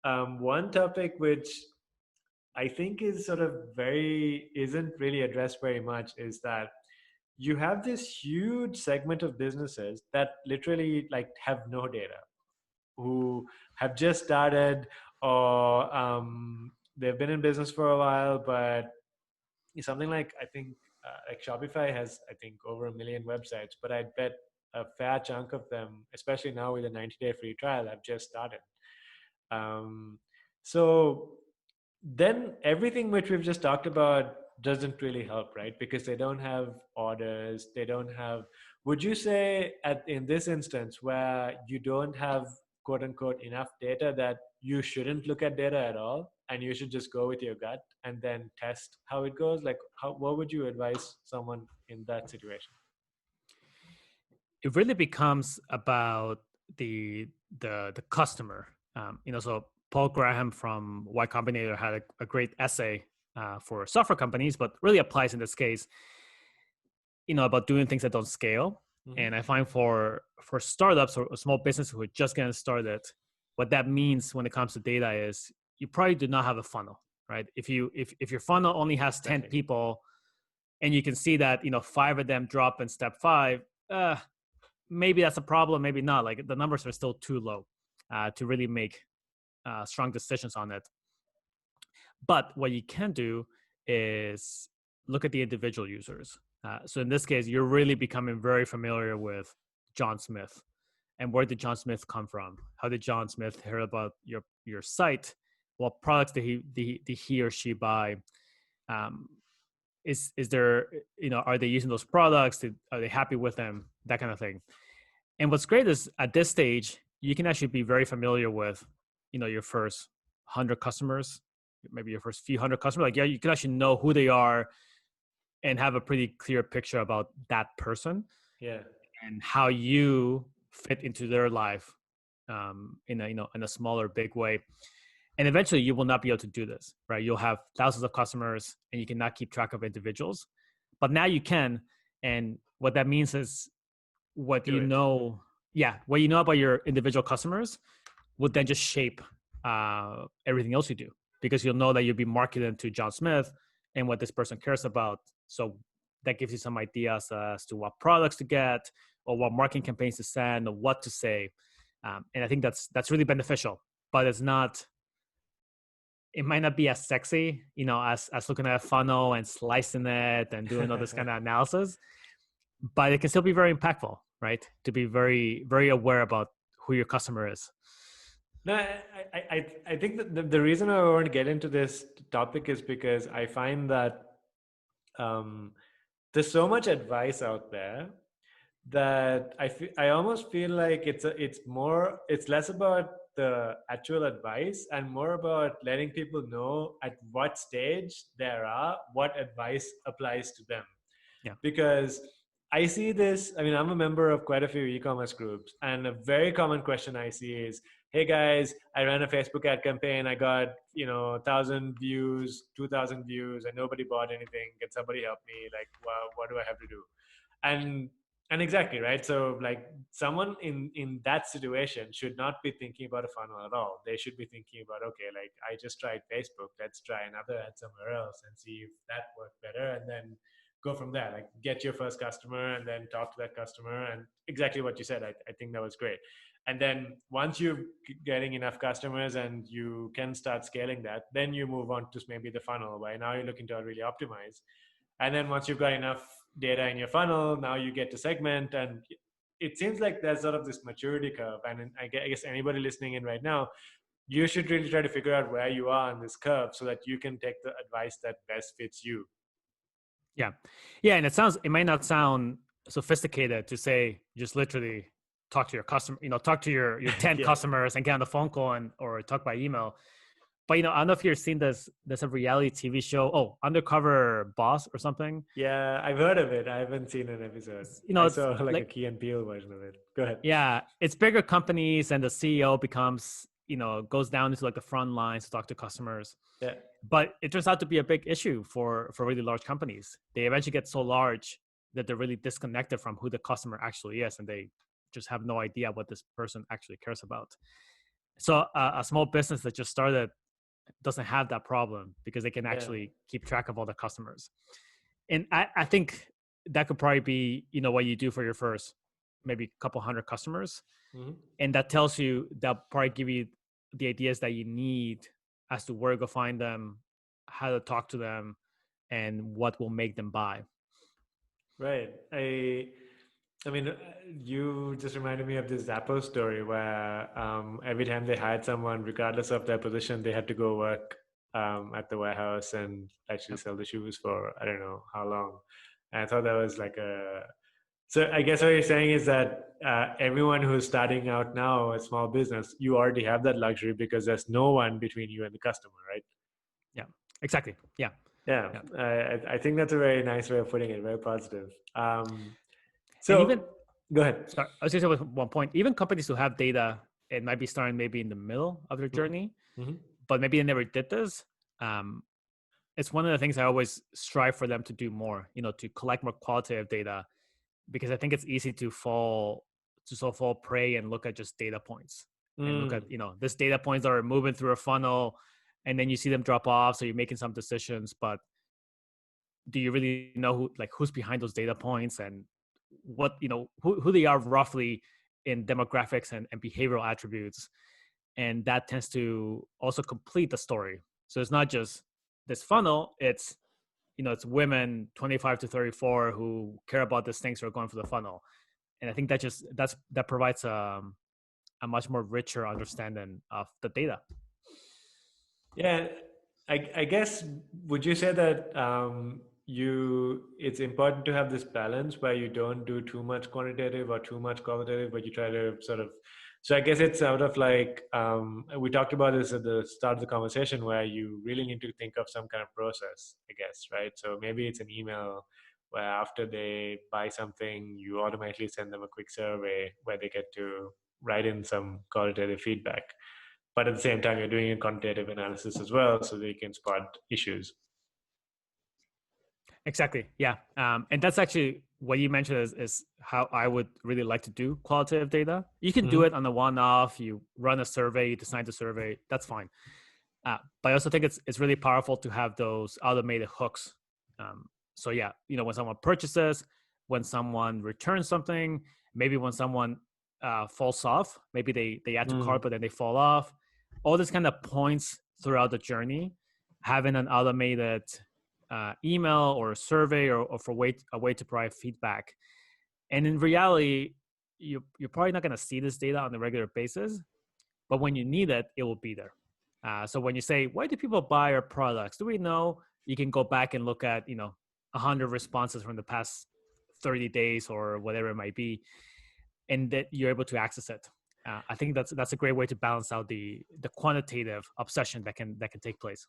One topic which I think is sort of isn't really addressed very much is that you have this huge segment of businesses that literally like have no data, who have just started, or they've been in business for a while, but something like, I think like Shopify has, I think, over 1 million websites, but I bet a fair chunk of them, especially now with a 90-day free trial, have just started. Um, so then everything which we've just talked about doesn't really help, right? Because they don't have orders, they don't have. Would you say in this instance where you don't have quote unquote enough data, that you shouldn't look at data at all and you should just go with your gut and then test how it goes? Like, what would you advise someone in that situation? It really becomes about the customer. So Paul Graham from Y Combinator had a great essay for software companies, but really applies in this case, about doing things that don't scale. Mm-hmm. And I find for startups or small businesses who are just getting started, what that means when it comes to data is you probably do not have a funnel, right? If your funnel only has 10 people and you can see that 5 of them drop in step 5, maybe that's a problem, maybe not. Like the numbers are still too low to really make strong decisions on it. But what you can do is look at the individual users. So in this case, you're really becoming very familiar with John Smith. And where did John Smith come from? How did John Smith hear about your site? What products did he or she buy? Is there, are they using those products? Are they happy with them? That kind of thing. And what's great is at this stage, you can actually be very familiar with, your first 100 customers, maybe your first few hundred customers. Like, yeah, you can actually know who they are and have a pretty clear picture about that person. Yeah. And how you fit into their life in a smaller, big way. And eventually you will not be able to do this, right? You'll have thousands of customers and you cannot keep track of individuals. But now you can. And what that means is what you know about your individual customers would then just shape everything else you do, because you'll know that you'll be marketing to John Smith and what this person cares about. So that gives you some ideas as to what products to get or what marketing campaigns to send or what to say. And I think that's really beneficial, but it might not be as sexy, as looking at a funnel and slicing it and doing all this kind of analysis, but it can still be very impactful, right? To be very, very aware about who your customer is. No, I think that the reason I want to get into this topic is because I find that there's so much advice out there that I almost feel like it's less about the actual advice and more about letting people know at what stage what advice applies to them. Yeah. Because I see this, I mean, I'm a member of quite a few e-commerce groups, and a very common question I see is, hey guys, I ran a Facebook ad campaign. I got, 1,000 views, 2,000 views, and nobody bought anything. Can somebody help me? Like, what do I have to do? And and exactly, right. So like someone in that situation should not be thinking about a funnel at all. They should be thinking about, okay, like I just tried Facebook. Let's try another ad somewhere else and see if that worked better, and then go from there. Like get your first customer and then talk to that customer. And exactly what you said, I think that was great. And then once you're getting enough customers and you can start scaling that, then you move on to maybe the funnel, where now you're looking to really optimize. And then once you've got enough data in your funnel, now you get to segment. And it seems like there's sort of this maturity curve. And I guess anybody listening in right now, you should really try to figure out where you are on this curve so that you can take the advice that best fits you. Yeah. Yeah. And it might not sound sophisticated to say, just literally talk to your customer, talk to your 10 Yeah. customers and get on the phone call or talk by email. But, I don't know if you've seen there's a reality TV show, Undercover Boss or something. Yeah, I've heard of it. I haven't seen an episode. I It's saw like a like, Key and Peele version of it. Go ahead. yeah, it's bigger companies and the CEO becomes, goes down into like the front lines to talk to customers. Yeah. But it turns out to be a big issue for really large companies. They eventually get so large that they're really disconnected from who the customer actually is, and they just have no idea what this person actually cares about. So a small business that just started doesn't have that problem because they can Yeah. actually keep track of all the customers. And I think that could probably be, what you do for your first maybe a couple hundred customers. Mm-hmm. And that tells you, that probably give you the ideas that you need as to where to go find them, how to talk to them, and what will make them buy. Right. I mean, you just reminded me of this Zappos story where every time they hired someone, regardless of their position, they had to go work at the warehouse and actually Yep. sell the shoes for I don't know how long. And I thought that was like a. So I guess what you're saying is that everyone who's starting out now a small business, you already have that luxury because there's no one between you and the customer, right? Yeah, exactly. Yeah. Yeah, Yeah. I think that's a very nice way of putting it. Very positive. And even, So go ahead. sorry, I was just with one point, even companies who have data, it might be starting maybe in the middle of their journey, Mm-hmm. but maybe they never did this. Um, it's one of the things I always strive for them to do more, to collect more qualitative data, because I think it's easy to fall prey and look at just data points and look at, Mm. this data points are moving through a funnel, and then you see them drop off. So you're making some decisions, but do you really know who's behind those data points, and what, who they are roughly in demographics and behavioral attributes? And that tends to also complete the story. So it's not just this funnel, it's, it's women 25 to 34 who care about these things who are going for the funnel. And I think that provides a much more richer understanding of the data. Yeah, I guess would you say that it's important to have this balance where you don't do too much quantitative or too much qualitative, but you try to sort of. So I guess it's sort of like we talked about this at the start of the conversation, where you really need to think of some kind of process, I guess, right? So maybe it's an email where after they buy something, you automatically send them a quick survey where they get to write in some qualitative feedback, but at the same time you're doing a quantitative analysis as well so that you can spot issues. Exactly. Yeah. And that's actually what you mentioned is how I would really like to do qualitative data. You can do Mm-hmm. it on the one-off. You run a survey, you design the survey. That's fine. But I also think it's really powerful to have those automated hooks. So yeah, when someone purchases, when someone returns something, maybe when someone falls off, maybe they add to cart, but then they fall off. All this kind of points throughout the journey, having an automated email or a survey or for a way to provide feedback. And in reality, you're probably not going to see this data on a regular basis, but when you need it, it will be there. So when you say, why do people buy our products? Do we know? You can go back and look at, 100 responses from the past 30 days or whatever it might be, and that you're able to access it. I think that's a great way to balance out the quantitative obsession that can take place.